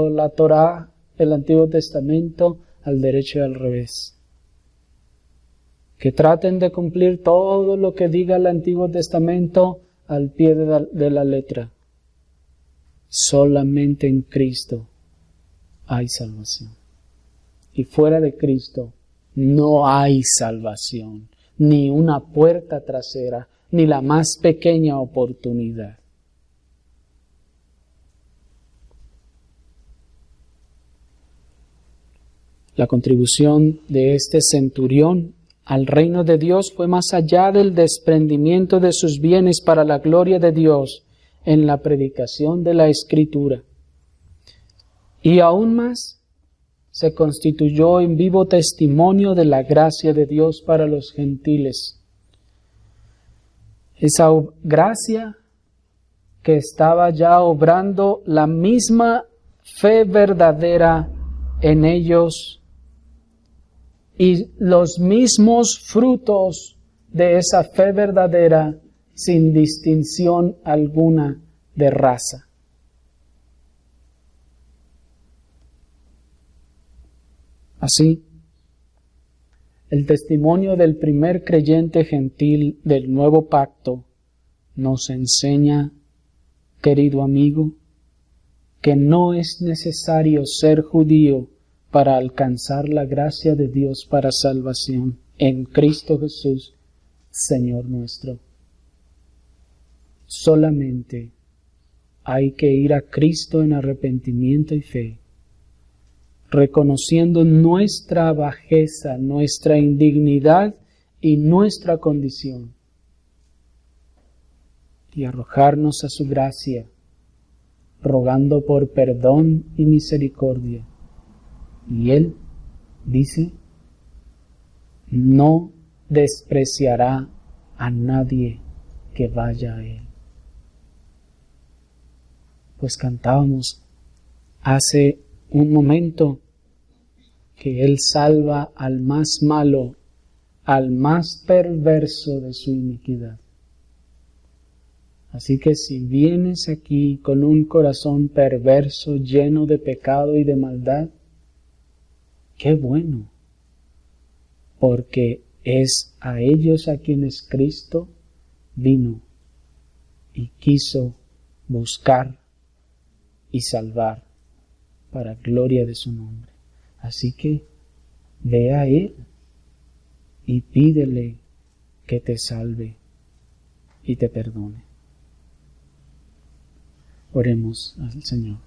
la Torá, el Antiguo Testamento, al derecho y al revés. Que traten de cumplir todo lo que diga el Antiguo Testamento al pie de la letra. Solamente en Cristo hay salvación. Y fuera de Cristo no hay salvación, ni una puerta trasera, ni la más pequeña oportunidad. La contribución de este centurión al reino de Dios fue más allá del desprendimiento de sus bienes para la gloria de Dios en la predicación de la Escritura. Y aún más, se constituyó en vivo testimonio de la gracia de Dios para los gentiles. Esa gracia que estaba ya obrando la misma fe verdadera en ellos y los mismos frutos de esa fe verdadera sin distinción alguna de raza. Así, el testimonio del primer creyente gentil del nuevo pacto nos enseña, querido amigo, que no es necesario ser judío para alcanzar la gracia de Dios para salvación en Cristo Jesús, Señor nuestro. Solamente hay que ir a Cristo en arrepentimiento y fe, reconociendo nuestra bajeza, nuestra indignidad y nuestra condición, y arrojarnos a su gracia, rogando por perdón y misericordia. Y Él dice: no despreciará a nadie que vaya a Él. Pues cantábamos hace un momento que Él salva al más malo, al más perverso de su iniquidad. Así que si vienes aquí con un corazón perverso, lleno de pecado y de maldad, ¡qué bueno! Porque es a ellos a quienes Cristo vino y quiso buscar y salvar para gloria de su nombre. Así que ve a Él y pídele que te salve y te perdone. Oremos al Señor.